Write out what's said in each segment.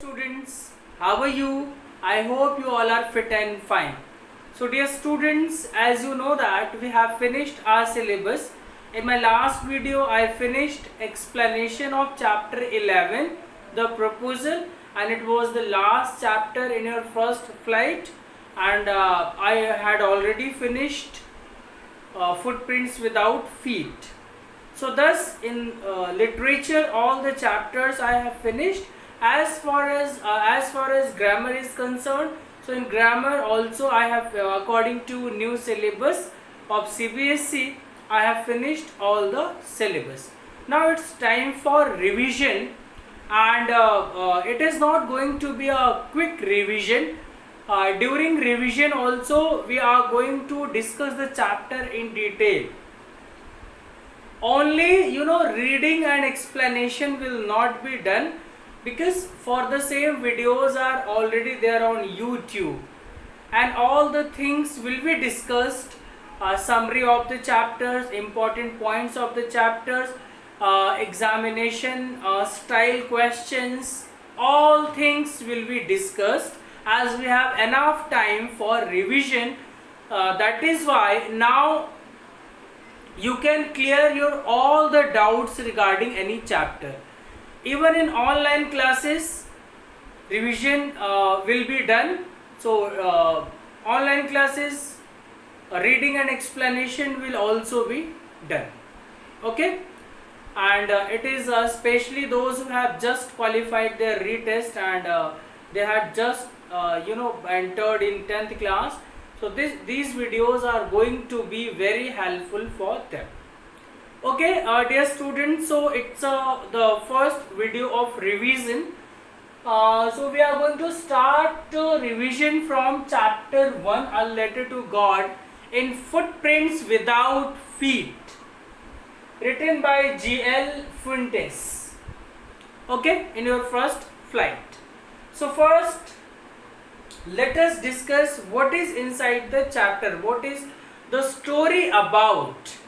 Students, how are you? I hope you all are fit and fine. So dear students, as you know that we have finished our syllabus. In my last video I finished explanation of chapter 11, the proposal, and it was the last chapter in your first flight, and I had already finished footprints without feet. So thus in literature all the chapters I have finished. As far as grammar is concerned, so in grammar also I have according to new syllabus of CBSE I have finished all the syllabus. Now it's time for revision, and it is not going to be a quick revision. During revision also we are going to discuss the chapter in detail. Only reading and explanation will not be done, because for the same videos are already there on YouTube, and all the things will be discussed. Summary of the chapters, important points of the chapters, examination style questions, all things will be discussed as we have enough time for revision. That is why now you can clear your all the doubts regarding any chapter. Even in online classes revision will be done. So online classes reading and explanation will also be done. Okay, and it is especially those who have just qualified their retest, and they had just entered in 10th class. So these videos are going to be very helpful for them. Okay, dear students, so it's the first video of revision. So we are going to start revision from chapter 1, A Letter to God, in Footprints Without Feet, written by G.L. Fuentes. Okay, in your first flight. So first, let us discuss what is inside the chapter, what is the story about.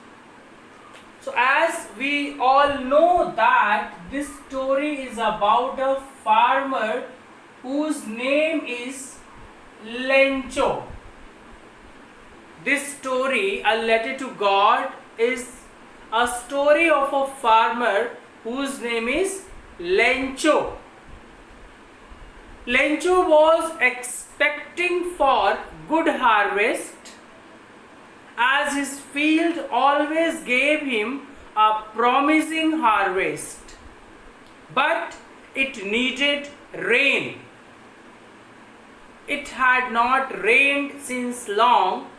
So as we all know that this story is about a farmer whose name is Lencho. This story, A Letter to God, is a story of a farmer whose name is Lencho. Lencho was expecting for good harvest, as his field always gave him a promising harvest, but it needed rain. It had not rained since long.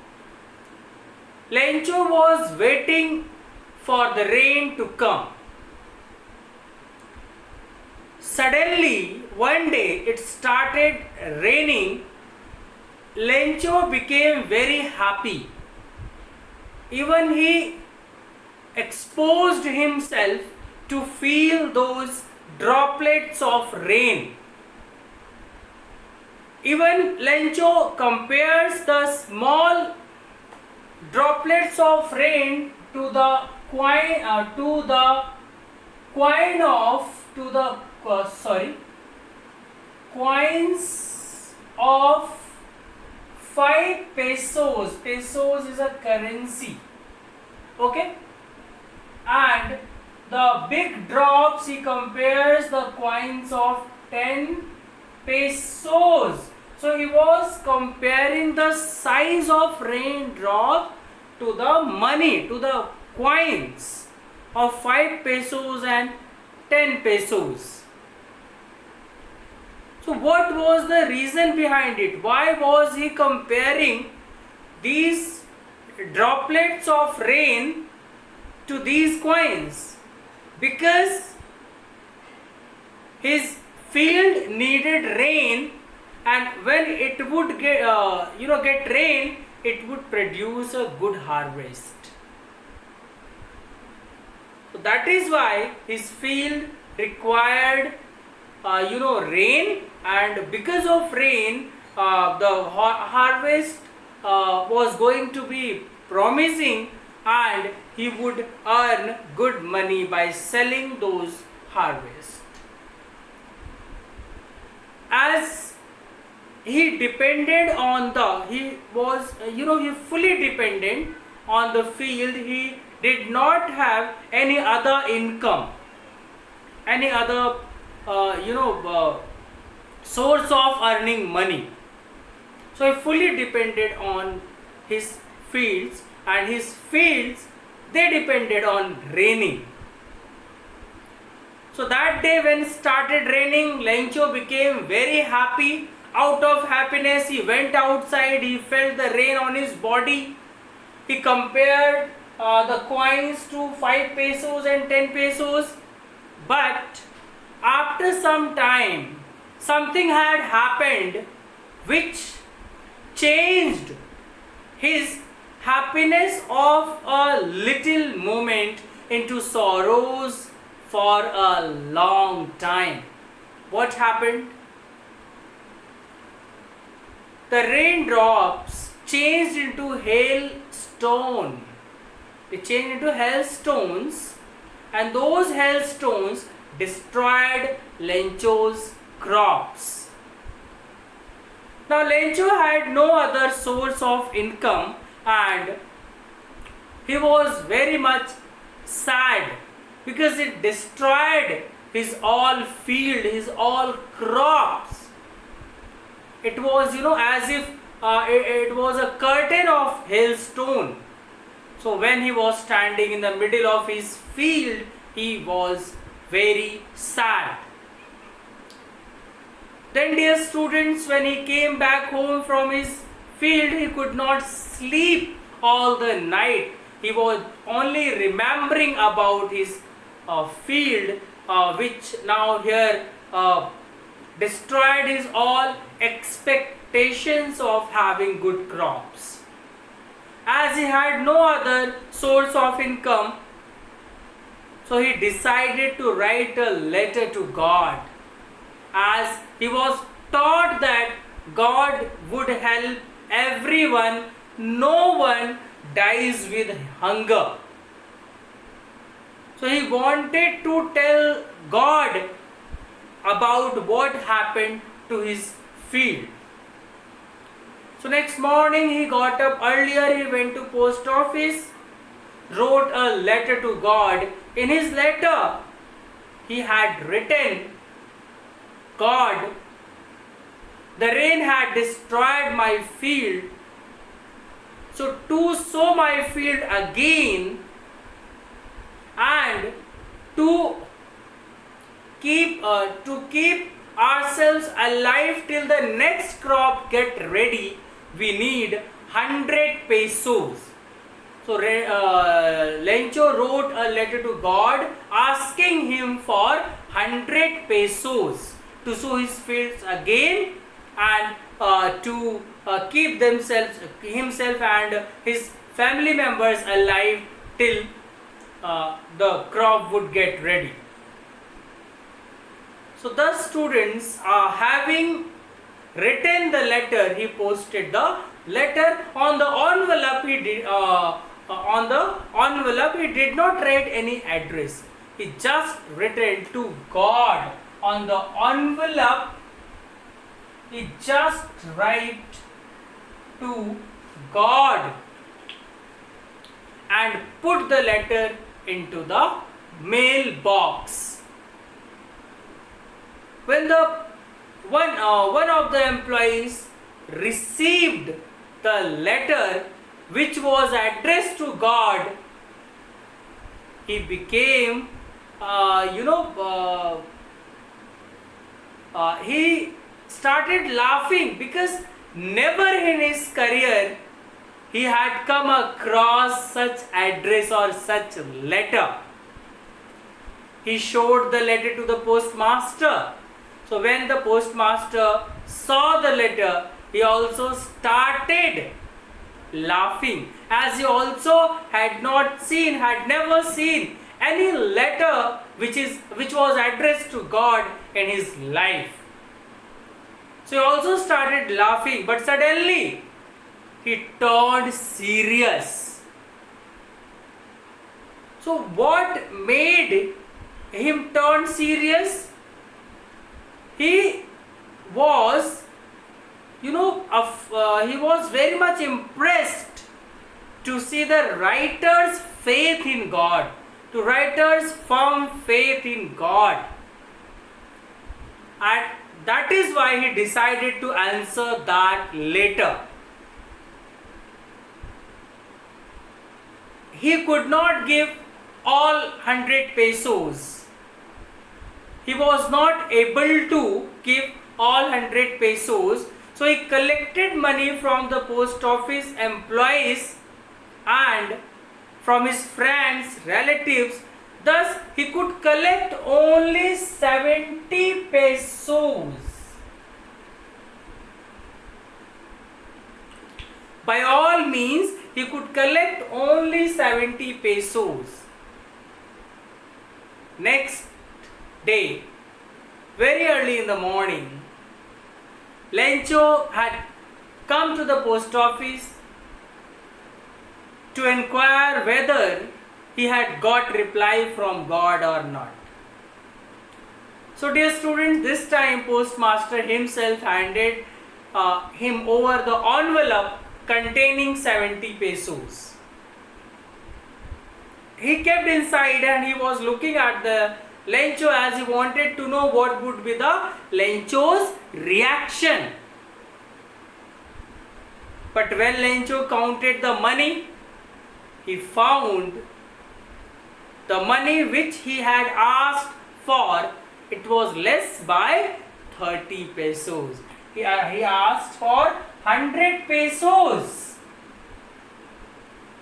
Lencho was waiting for the rain to come. Suddenly, one day it started raining. Lencho became very happy. Even he exposed himself to feel those droplets of rain. Even Lencho compares the small droplets of rain to the coins of 5 pesos. Pesos is a currency. Okay, and the big drops he compares the coins of 10 pesos. So he was comparing the size of raindrop to the money, to the coins of 5 pesos and 10 pesos. So what was the reason behind it? Why was he comparing these droplets of rain to these coins? Because his field needed rain, and when it would get rain, it would produce a good harvest. So that is why his field required rain, and because of rain the harvest was going to be promising, and he would earn good money by selling those harvests. he depended on the, he was, he fully dependent on the field. He did not have any other income, any other source of earning money. So he fully depended on his fields, and his fields, they depended on raining. So that day when it started raining, Lencho became very happy. Out of happiness, he went outside. He felt the rain on his body. He compared the coins to 5 pesos and 10 pesos. But after some time, something had happened which changed his happiness of a little moment into sorrows for a long time. What happened? The raindrops changed into hailstone. They changed into hailstones, and those hailstones destroyed Lencho's crops. Now Lencho had no other source of income, and he was very much sad because it destroyed his all field, his all crops. It was, as if it was a curtain of hailstone. So when he was standing in the middle of his field, he was very sad. Then, dear students, when he came back home from his field, he could not sleep all the night. He was only remembering about his field, which now here destroyed his all expectations of having good crops. As he had no other source of income, so he decided to write a letter to God, as he was taught that God would help everyone. No one dies with hunger. So he wanted to tell God about what happened to his field. So next morning he got up earlier, he went to post office, wrote a letter to God. In his letter he had written, God, the rain had destroyed my field, so to sow my field again and to keep ourselves alive till the next crop get ready, we need 100 pesos. So Lencho wrote a letter to God asking him for 100 pesos to sow his fields again and to keep himself and his family members alive till the crop would get ready. So the students, having written the letter, he posted the letter. On the envelope he did not write any address. He just written to God. On the envelope he just write to God and put the letter into the mailbox. When one of the employees received the letter which was addressed to God, he became, he started laughing because never in his career he had come across such address or such letter. He showed the letter to the postmaster. So when the postmaster saw the letter, he also started laughing, as he also had never seen any letter which was addressed to God in his life. So he also started laughing, but suddenly he turned serious. So what made him turn serious? He was, he was very much impressed to see the writer's faith in God, to writer's firm faith in God. And that is why he decided to answer that letter. He could not give all 100 pesos. He was not able to give all 100 pesos. So he collected money from the post office employees and from his friends, relatives. Thus, he could collect only 70 pesos. By all means, he could collect only 70 pesos. Next day, very early in the morning, Lencho had come to the post office to inquire whether he had got reply from God or not. So dear students, this time postmaster himself handed him over the envelope containing 70 pesos. He kept inside and he was looking at the Lencho as he wanted to know what would be the Lencho's reaction. But when Lencho counted the money, he found the money which he had asked for, it was less by 30 pesos. He asked for 100 pesos.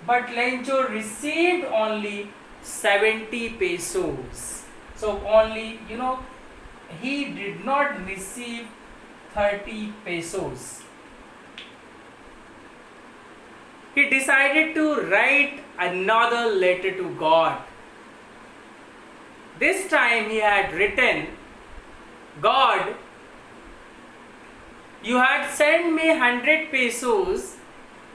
But Lencho received only 70 pesos. So only, he did not receive 30 pesos. He decided to write another letter to God. This time he had written, God, you had sent me 100 pesos,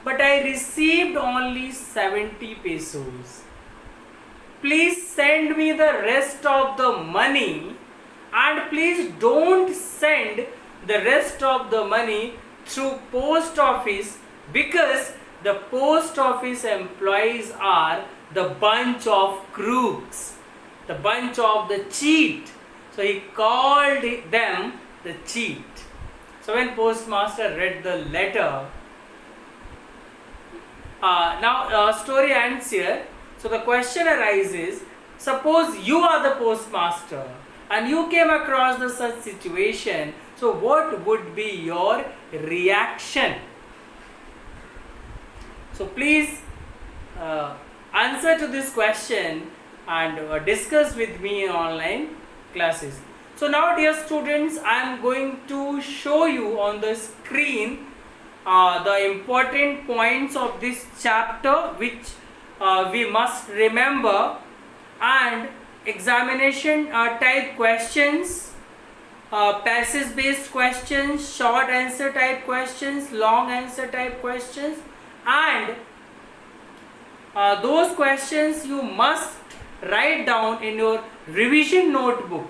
but I received only 70 pesos. Please send me the rest of the money, and please don't send the rest of the money through post office, because the post office employees are the bunch of crooks, the bunch of the cheat. So he called them the cheat. So when postmaster read the letter, now story ends here. So the question arises, suppose you are the postmaster and you came across the such situation, so what would be your reaction? So please answer to this question and discuss with me in online classes. So now dear students, I am going to show you on the screen the important points of this chapter which we must remember, and examination type questions, passage based questions, short answer type questions, long answer type questions, and those questions you must write down in your revision notebook.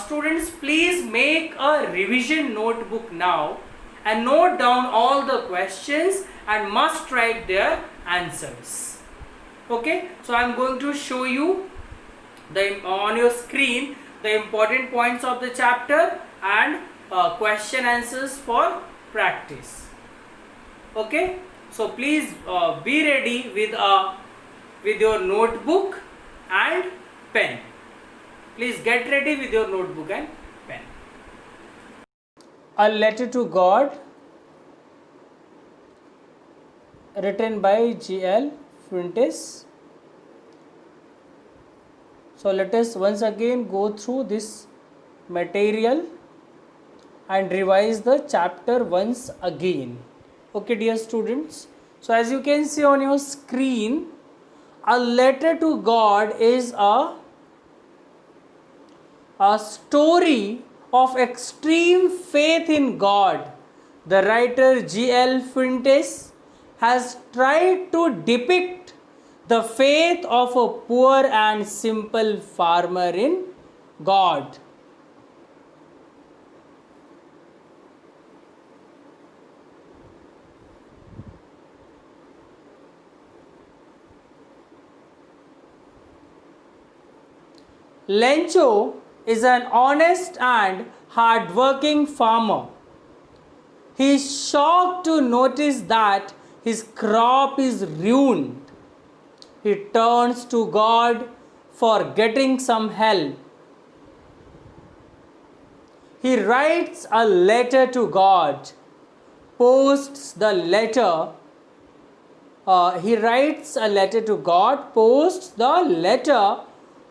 Students, please make a revision notebook now and note down all the questions and must write their answers. Okay, so I am going to show you on your screen the important points of the chapter and question answers for practice. Okay, so please be ready with your notebook and pen. Please get ready with your notebook and pen. A letter to God, written by G.L. Fuentes. So let us once again go through this material and revise the chapter once again. Okay dear students, so as you can see on your screen, a letter to God is a story of extreme faith in God. The writer G.L. Fuentes has tried to depict the faith of a poor and simple farmer in God. Lencho is an honest and hard-working farmer. He is shocked to notice that his crop is ruined. He turns to God for getting some help. He writes a letter to God, posts the letter. He writes a letter to God, posts the letter.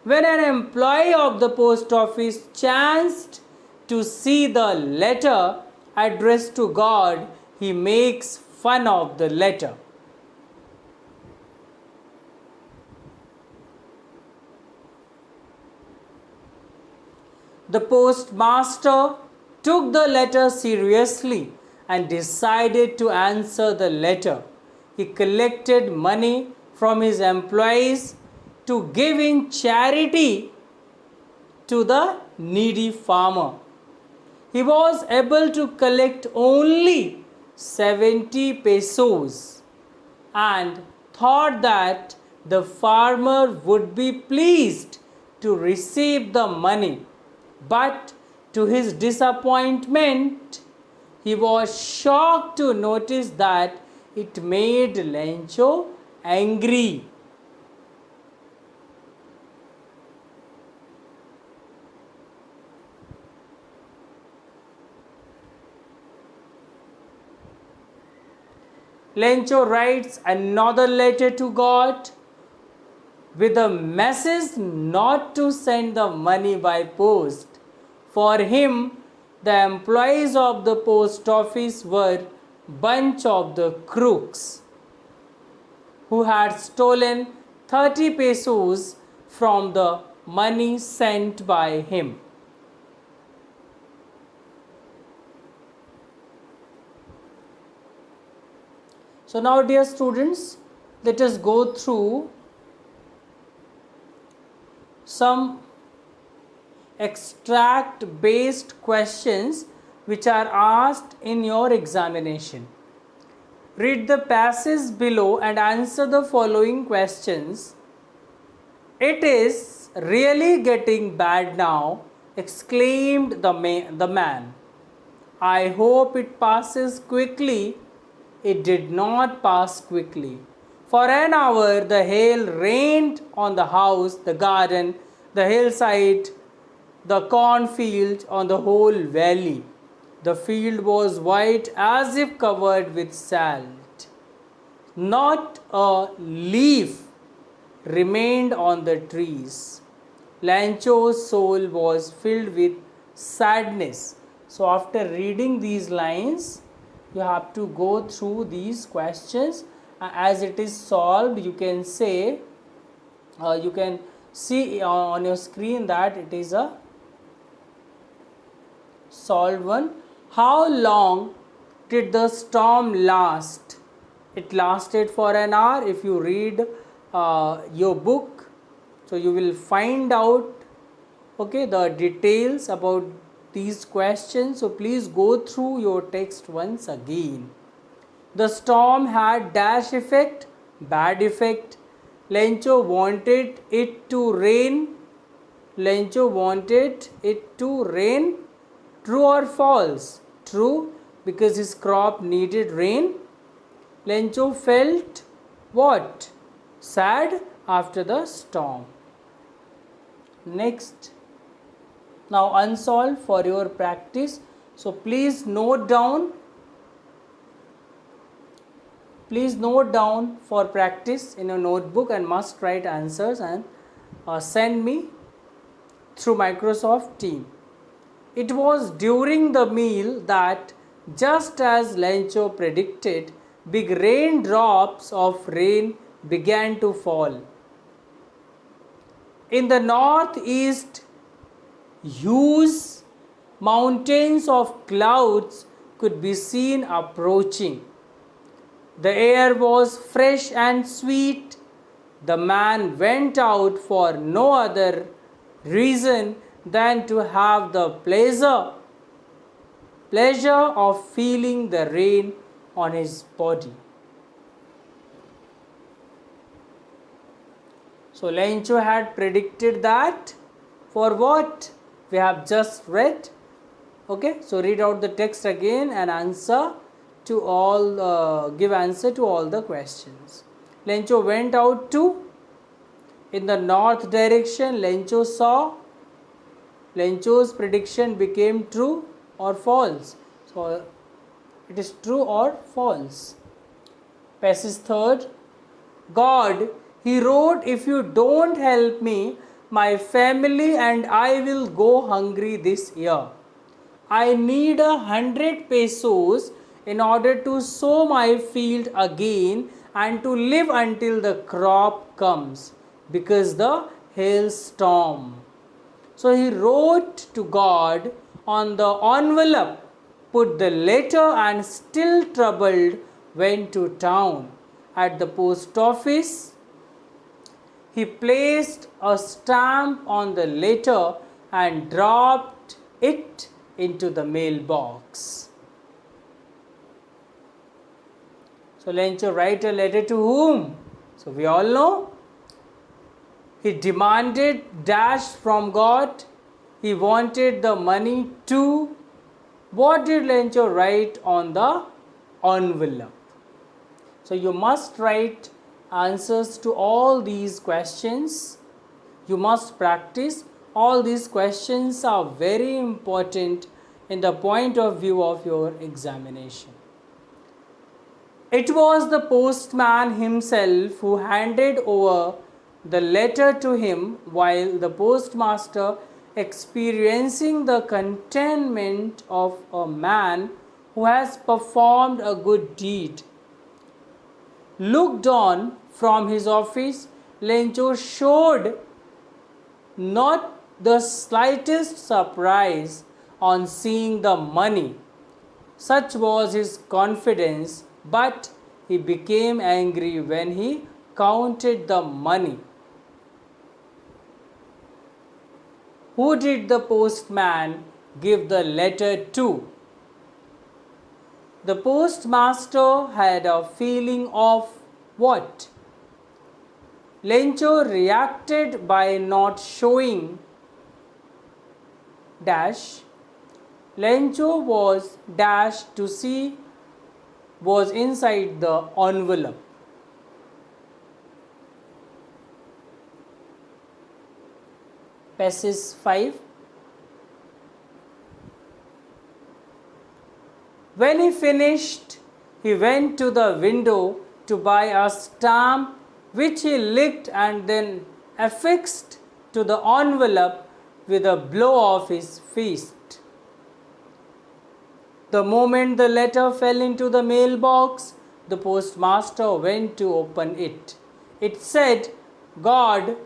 When an employee of the post office chanced to see the letter addressed to God, he makes fun of the letter. The postmaster took the letter seriously and decided to answer the letter. He collected money from his employees to give in charity to the needy farmer. He was able to collect only 70 pesos and thought that the farmer would be pleased to receive the money. But to his disappointment, he was shocked to notice that it made Lencho angry. Lencho writes another letter to God with a message not to send the money by post. For him, the employees of the post office were bunch of the crooks who had stolen 30 pesos from the money sent by him. So now, dear students, let us go through some extract based questions which are asked in your examination. Read the passage below and answer the following questions. It is really getting bad now, exclaimed the man. I hope it passes quickly. It did not pass quickly. For an hour the hail rained on the house, the garden, the hillside, the cornfield, on the whole valley. The field was white as if covered with salt. Not a leaf remained on the trees. Lencho's soul was filled with sadness. So after reading these lines, you have to go through these questions. As it is solved, you can say, you can see on your screen that it is a solved one. How long did the storm last? It lasted for an hour. If you read your book, so you will find out the details about these questions. So please go through your text once again. The storm had dash effect, bad effect. Lencho wanted it to rain. Lencho wanted it to rain. True or false? True, because his crop needed rain. Lencho felt what? Sad after the storm. Next. Now unsolved for your practice. So please note down. Please note down for practice in a notebook and must write answers and send me through Microsoft Teams. It was during the meal that, just as Lencho predicted, big raindrops of rain began to fall. In the northeast, huge mountains of clouds could be seen approaching. The air was fresh and sweet. The man went out for no other reason than to have the pleasure of feeling the rain on his body. So Lencho had predicted that For what we have just read. Okay, so read out the text again and answer to all, give answer to all the questions. Lencho went out to, in the north direction. Lencho saw. Lencho's prediction became true or false. So it is true or false. Passage third. God, he wrote, if you don't help me, my family and I will go hungry this year. I need 100 pesos in order to sow my field again and to live until the crop comes, because the hailstorm. So he wrote to God on the envelope, put the letter, and still troubled went to town. At the post office, he placed a stamp on the letter and dropped it into the mailbox. So Lencho write a letter to whom? So we all know. He demanded dash from God. He wanted the money too. What did Lencho write on the envelope? So you must write answers to all these questions. You must practice. All these questions are very important in the point of view of your examination. It was the postman himself who handed over the letter to him, while the postmaster, experiencing the contentment of a man who has performed a good deed, looked on from his office. Lencho showed not the slightest surprise on seeing the money. Such was his confidence, but he became angry when he counted the money. Who did the postman give the letter to? The postmaster had a feeling of what? Lencho reacted by not showing dash. Lencho was dash to see was inside the envelope. Passage 5. When he finished, he went to the window to buy a stamp, which he licked and then affixed to the envelope with a blow of his fist. The moment the letter fell into the mailbox, the postmaster went to open it. It said, God,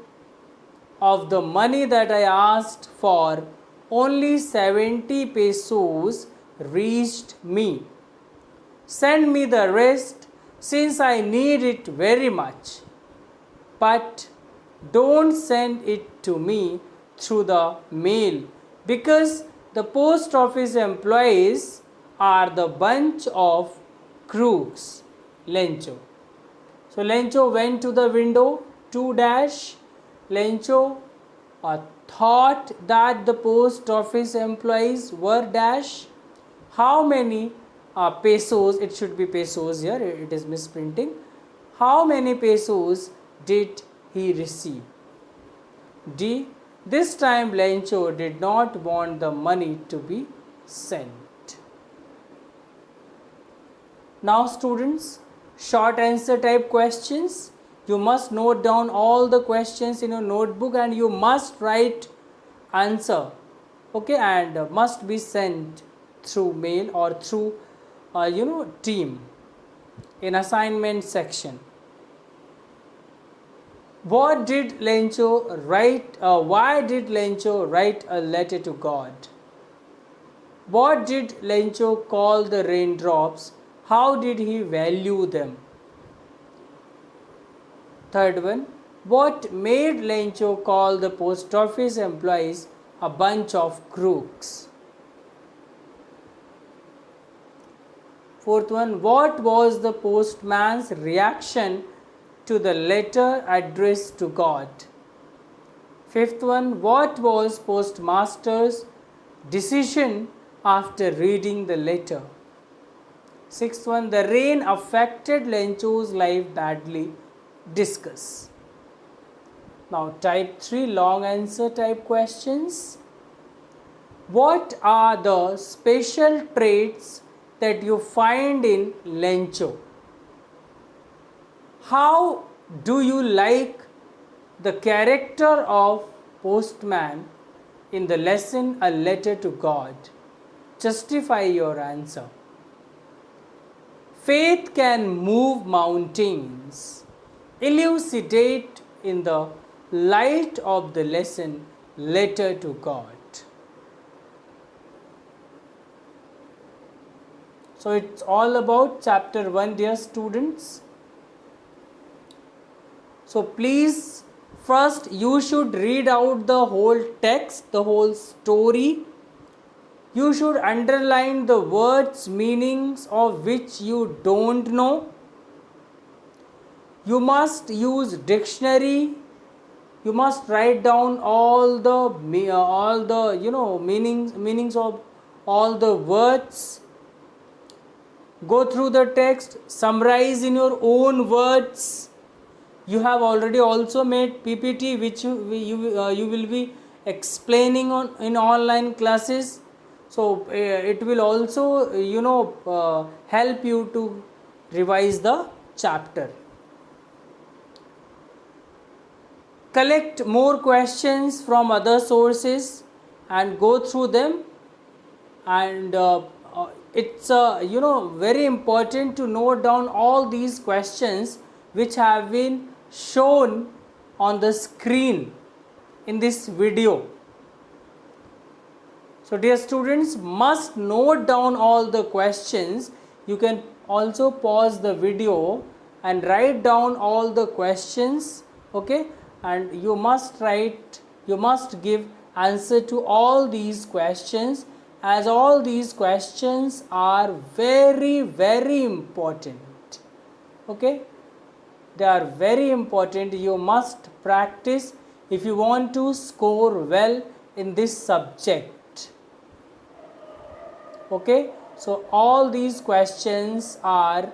of the money that I asked for, only 70 pesos reached me. Send me the rest, since I need it very much. But don't send it to me through the mail, because the post office employees are the bunch of crooks. Lencho. So Lencho went to the window, 2 dash. Lencho thought that the post office employees were dash. How many pesos, it should be pesos here, it is misprinting. How many pesos did he receive? D. This time Lencho did not want the money to be sent. Now students, short answer type questions. You must note down all the questions in your notebook and you must write answer, okay, and must be sent through mail or through team in assignment section. What did Lencho write? Why did Lencho write a letter to God? What did Lencho call the raindrops? How did he value them? Third one, what made Lencho call the post office employees a bunch of crooks? Fourth one, what was the postman's reaction to the letter addressed to God? Fifth one, what was postmaster's decision after reading the letter? Sixth one, the rain affected Lencho's life badly. Discuss. Now type 3 long answer type questions. What are the special traits that you find in Lencho? How do you like the character of postman in the lesson A Letter to God? Justify your answer. Faith can move mountains. Elucidate in the light of the lesson Letter to God. So it's all about chapter 1, dear students. So please, first you should read out the whole text, the whole story. You should underline the words, meanings of which you don't know. You must use dictionary. You must write down all the meanings of all the words. Go through the text, summarize in your own words. You have already also made PPT which you will be explaining in online classes. So it will also help you to revise the chapter. Collect more questions from other sources and go through them, and it's very important to note down all these questions which have been shown on the screen in this video. So dear students, must note down all the questions. You can also pause the video and write down all the questions, okay, and you must give answer to all these questions, as all these questions are very, very important. Okay, they are very important. You must practice if you want to score well in this subject. Okay, so all these questions are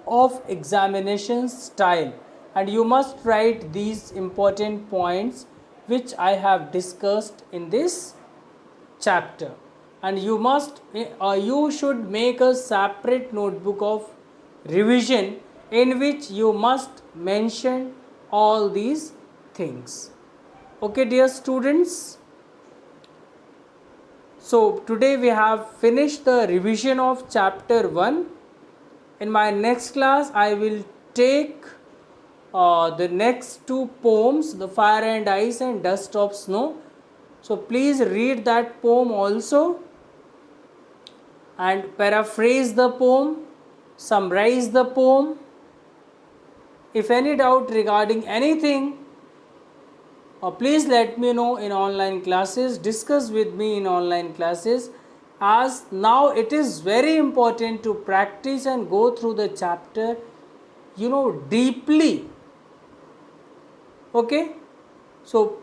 of examination style, and you must write these important points which I have discussed in this chapter, and you should make a separate notebook of revision in which you must mention all these things. Okay, dear students, so today we have finished the revision of chapter 1. In my next class I will take the next two poems, The Fire and Ice and Dust of Snow. So please read that poem also and paraphrase the poem, summarize the poem. If any doubt regarding anything, please let me know in online classes, discuss with me in online classes, as now it is very important to practice and go through the chapter deeply. Okay, so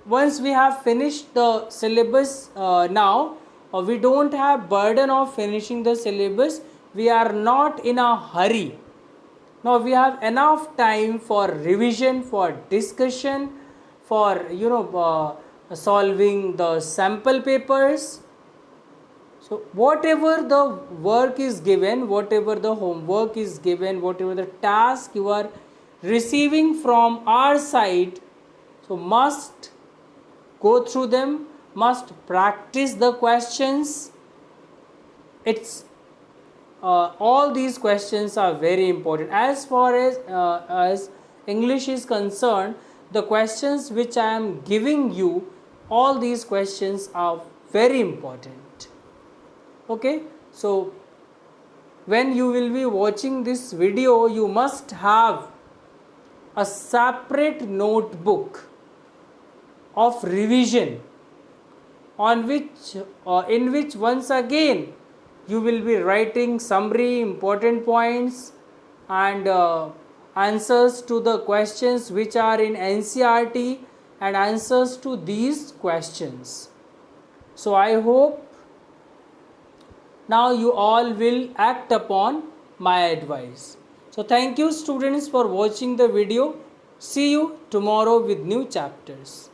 once we have finished the syllabus, now we don't have burden of finishing the syllabus. We are not in a hurry. Now we have enough time for revision, for discussion, for solving the sample papers. So whatever the work is given, whatever the homework is given, whatever the task you are receiving from our side, so must go through them, must practice the questions. It's all these questions are very important. As far as English is concerned, the questions which I am giving you, all these questions are very important. Okay, so when you will be watching this video, you must have a separate notebook of revision in which once again you will be writing summary, important points, and answers to the questions which are in NCERT and answers to these questions. So I hope now you all will act upon my advice. So thank you students for watching the video. See you tomorrow with new chapters.